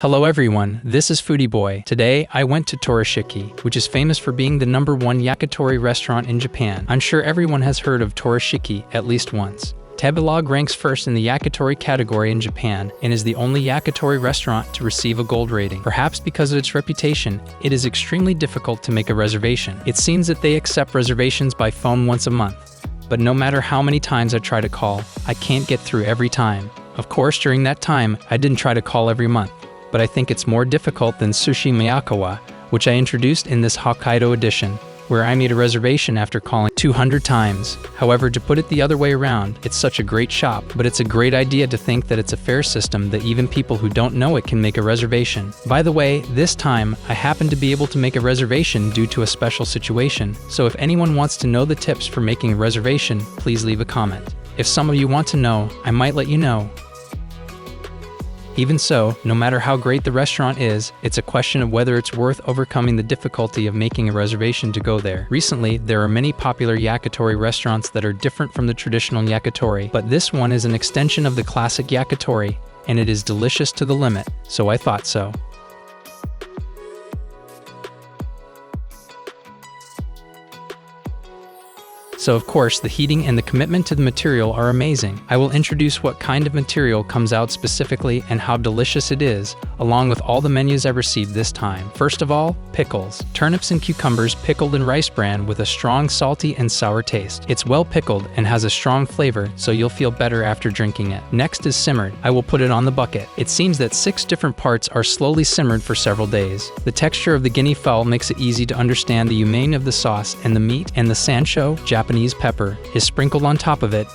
Hello everyone, this is Foodie Boy. Today, I went to Torishiki, which is famous for being the #1 yakitori restaurant in Japan. I'm sure everyone has heard of Torishiki at least once. Tabelog ranks first in the yakitori category in Japan and is the only yakitori restaurant to receive a gold rating. Perhaps because of its reputation, it is extremely difficult to make a reservation. It seems that they accept reservations by phone once a month. But no matter how many times I try to call, I can't get through every time. Of course, during that time, I didn't try to call every month. But I think it's more difficult than Sushi Miyakawa, which I introduced in this Hokkaido edition, where I made a reservation after calling 200 times. However, to put it the other way around, it's such a great shop, but it's a great idea to think that it's a fair system that even people who don't know it can make a reservation. By the way, this time, I happened to be able to make a reservation due to a special situation, so if anyone wants to know the tips for making a reservation, please leave a comment. If some of you want to know, I might let you know. Even so, no matter how great the restaurant is, it's a question of whether it's worth overcoming the difficulty of making a reservation to go there. Recently, there are many popular yakitori restaurants that are different from the traditional yakitori, but this one is an extension of the classic yakitori, and it is delicious to the limit, so I thought so. So of course, the heating and the commitment to the material are amazing. I will introduce what kind of material comes out specifically and how delicious it is, along with all the menus I've received this time. First of all, pickles. Turnips and cucumbers pickled in rice bran with a strong salty and sour taste. It's well pickled and has a strong flavor, so you'll feel better after drinking it. Next is simmered. I will put it on the bucket. It seems that 6 different parts are slowly simmered for several days. The texture of the guinea fowl makes it easy to understand the umami of the sauce, and the meat and the sansho, Japanese pepper, is sprinkled on top of it.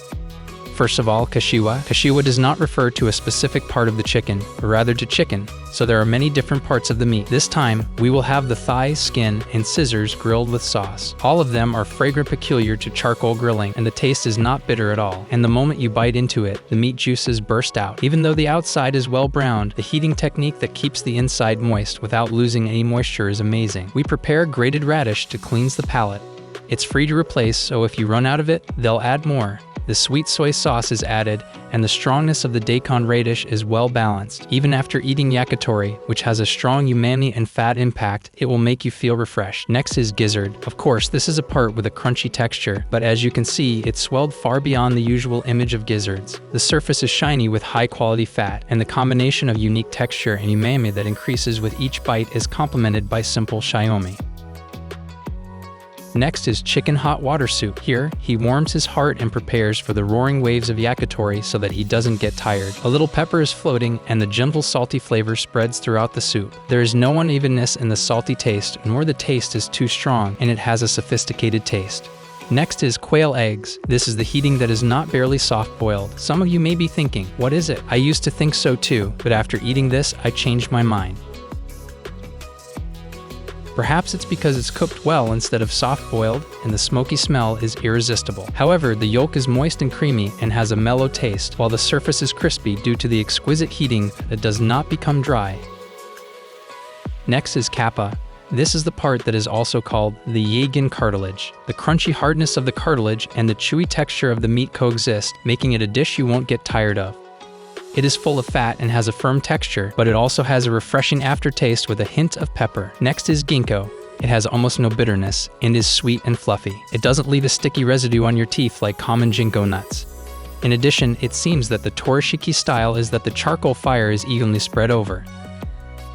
First of all, kashiwa. Kashiwa does not refer to a specific part of the chicken, but rather to chicken, so there are many different parts of the meat. This time, we will have the thigh, skin, and scissors grilled with sauce. All of them are fragrant peculiar to charcoal grilling, and the taste is not bitter at all. And the moment you bite into it, the meat juices burst out. Even though the outside is well browned, the heating technique that keeps the inside moist without losing any moisture is amazing. We prepare grated radish to cleanse the palate. It's free to replace, so if you run out of it, they'll add more. The sweet soy sauce is added, and the strongness of the daikon radish is well balanced. Even after eating yakitori, which has a strong umami and fat impact, it will make you feel refreshed. Next is gizzard. Of course, this is a part with a crunchy texture, but as you can see, it's swelled far beyond the usual image of gizzards. The surface is shiny with high-quality fat, and the combination of unique texture and umami that increases with each bite is complemented by simple shiomi. Next is chicken hot water soup. Here, he warms his heart and prepares for the roaring waves of yakitori so that he doesn't get tired. A little pepper is floating and the gentle salty flavor spreads throughout the soup. There is no unevenness in the salty taste, nor the taste is too strong, and it has a sophisticated taste. Next is quail eggs. This is the heating that is not barely soft-boiled. Some of you may be thinking, what is it? I used to think so too, but after eating this, I changed my mind. Perhaps it's because it's cooked well instead of soft-boiled, and the smoky smell is irresistible. However, the yolk is moist and creamy and has a mellow taste, while the surface is crispy due to the exquisite heating that does not become dry. Next is kappa. This is the part that is also called the yagin cartilage. The crunchy hardness of the cartilage and the chewy texture of the meat coexist, making it a dish you won't get tired of. It is full of fat and has a firm texture, but it also has a refreshing aftertaste with a hint of pepper. Next is ginkgo. It has almost no bitterness and is sweet and fluffy. It doesn't leave a sticky residue on your teeth like common ginkgo nuts. In addition, it seems that the Torishiki style is that the charcoal fire is evenly spread over.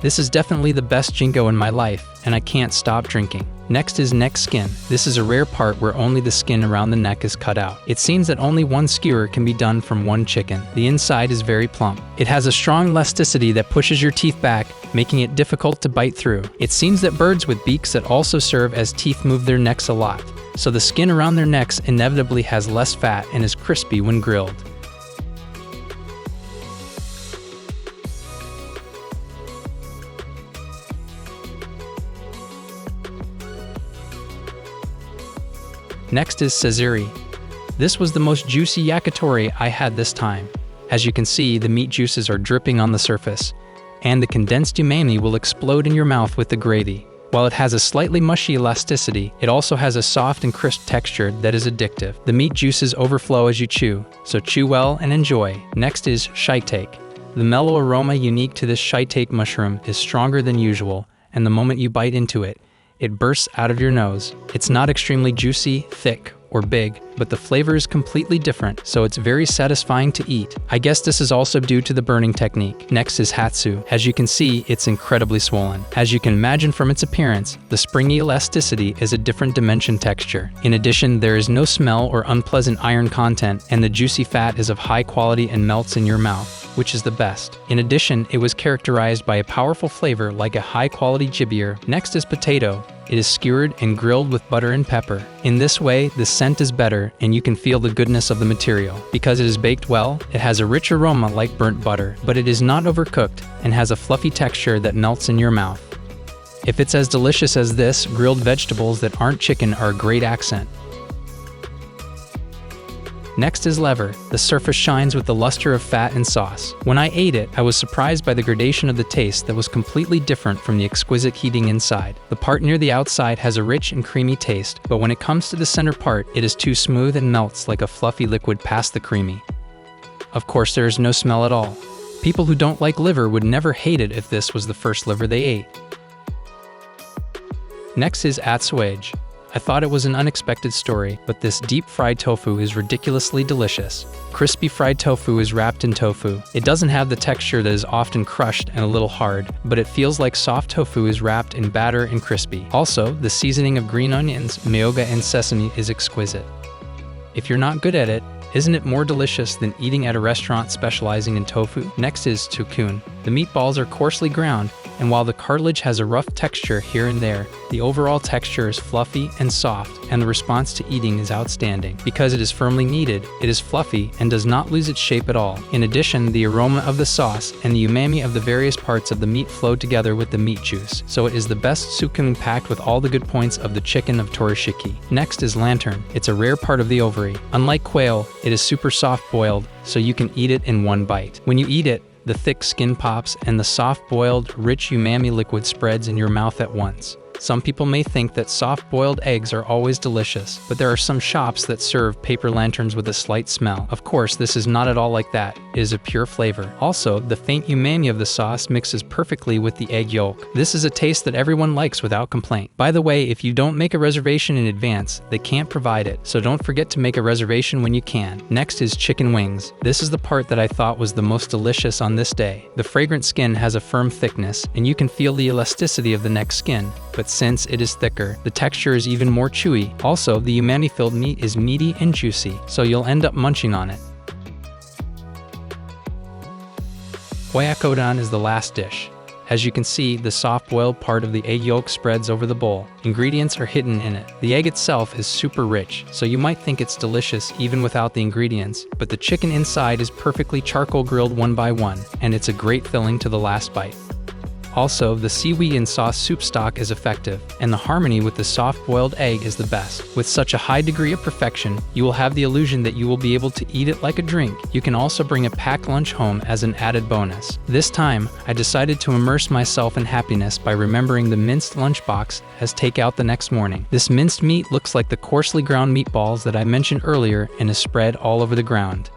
This is definitely the best ginkgo in my life, and I can't stop drinking. Next is neck skin. This is a rare part where only the skin around the neck is cut out. It seems that only one skewer can be done from one chicken. The inside is very plump. It has a strong elasticity that pushes your teeth back, making it difficult to bite through. It seems that birds with beaks that also serve as teeth move their necks a lot, so the skin around their necks inevitably has less fat and is crispy when grilled. Next is saziri. This was the most juicy yakitori I had this time. As you can see, the meat juices are dripping on the surface, and the condensed umami will explode in your mouth with the gravy. While it has a slightly mushy elasticity, it also has a soft and crisp texture that is addictive. The meat juices overflow as you chew, so chew well and enjoy. Next is shiitake. The mellow aroma unique to this shiitake mushroom is stronger than usual, and the moment you bite into it, it bursts out of your nose. It's not extremely juicy, thick, or big, but the flavor is completely different, so it's very satisfying to eat. I guess this is also due to the burning technique. Next is Hatsu. As you can see, it's incredibly swollen. As you can imagine from its appearance, the springy elasticity is a different dimension texture. In addition, there is no smell or unpleasant iron content, and the juicy fat is of high quality and melts in your mouth, which is the best. In addition, it was characterized by a powerful flavor like a high-quality gibier. Next is potato. It is skewered and grilled with butter and pepper. In this way, the scent is better and you can feel the goodness of the material. Because it is baked well, it has a rich aroma like burnt butter, but it is not overcooked and has a fluffy texture that melts in your mouth. If it's as delicious as this, grilled vegetables that aren't chicken are a great accent. Next is lever. The surface shines with the luster of fat and sauce. When I ate it, I was surprised by the gradation of the taste that was completely different from the exquisite heating inside. The part near the outside has a rich and creamy taste, but when it comes to the center part, it is too smooth and melts like a fluffy liquid past the creamy. Of course, there is no smell at all. People who don't like liver would never hate it if this was the first liver they ate. Next is atsuage. I thought it was an unexpected story, but this deep-fried tofu is ridiculously delicious. Crispy fried tofu is wrapped in tofu. It doesn't have the texture that is often crushed and a little hard, but it feels like soft tofu is wrapped in batter and crispy. Also, the seasoning of green onions, myoga, and sesame is exquisite. If you're not good at it, isn't it more delicious than eating at a restaurant specializing in tofu? Next is tokun. The meatballs are coarsely ground, and while the cartilage has a rough texture here and there, the overall texture is fluffy and soft, and the response to eating is outstanding. Because it is firmly kneaded, it is fluffy and does not lose its shape at all. In addition, the aroma of the sauce and the umami of the various parts of the meat flow together with the meat juice, so it is the best tokun packed with all the good points of the chicken of Torishiki. Next is lantern. It's a rare part of the ovary. Unlike quail, it is super soft boiled, so you can eat it in one bite. When you eat it, the thick skin pops and the soft-boiled, rich umami liquid spreads in your mouth at once. Some people may think that soft-boiled eggs are always delicious, but there are some shops that serve paper lanterns with a slight smell. Of course, this is not at all like that. It is a pure flavor. Also, the faint umami of the sauce mixes perfectly with the egg yolk. This is a taste that everyone likes without complaint. By the way, if you don't make a reservation in advance, they can't provide it, so don't forget to make a reservation when you can. Next is chicken wings. This is the part that I thought was the most delicious on this day. The fragrant skin has a firm thickness, and you can feel the elasticity of the neck skin, but since it is thicker, the texture is even more chewy. Also, the umami-filled meat is meaty and juicy, so you'll end up munching on it. Oyakodon is the last dish. As you can see, the soft-boiled part of the egg yolk spreads over the bowl. Ingredients are hidden in it. The egg itself is super rich, so you might think it's delicious even without the ingredients, but the chicken inside is perfectly charcoal grilled one by one, and it's a great filling to the last bite. Also, the seaweed and sauce soup stock is effective, and the harmony with the soft-boiled egg is the best. With such a high degree of perfection, you will have the illusion that you will be able to eat it like a drink. You can also bring a packed lunch home as an added bonus. This time, I decided to immerse myself in happiness by remembering the minced lunchbox as takeout the next morning. This minced meat looks like the coarsely ground meatballs that I mentioned earlier and is spread all over the ground.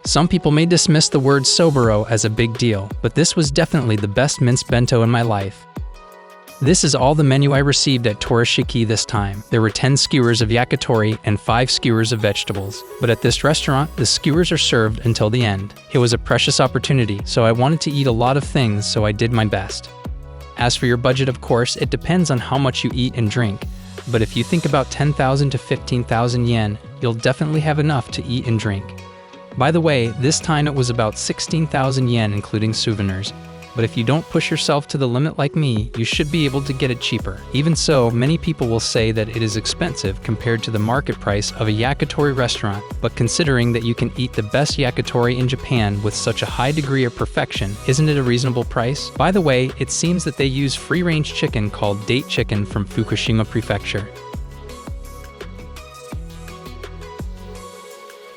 Some people may dismiss the word soboro as a big deal, but this was definitely the best minced bento in my life. This is all the menu I received at Torashiki this time. There were 10 skewers of yakitori and 5 skewers of vegetables, but at this restaurant, the skewers are served until the end. It was a precious opportunity, so I wanted to eat a lot of things, so I did my best. As for your budget, of course, it depends on how much you eat and drink, but if you think about 10,000 to 15,000 yen, you'll definitely have enough to eat and drink. By the way, this time it was about 16,000 yen including souvenirs, but if you don't push yourself to the limit like me, you should be able to get it cheaper. Even so, many people will say that it is expensive compared to the market price of a yakitori restaurant, but considering that you can eat the best yakitori in Japan with such a high degree of perfection, isn't it a reasonable price? By the way, it seems that they use free-range chicken called date chicken from Fukushima Prefecture.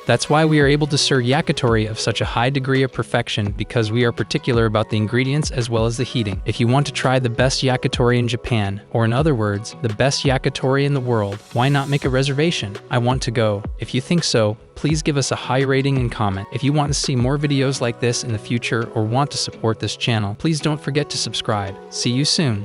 That's why we are able to serve yakitori of such a high degree of perfection, because we are particular about the ingredients as well as the heating. If you want to try the best yakitori in Japan, or in other words, the best yakitori in the world, why not make a reservation? I want to go. If you think so, please give us a high rating and comment. If you want to see more videos like this in the future or want to support this channel, please don't forget to subscribe. See you soon.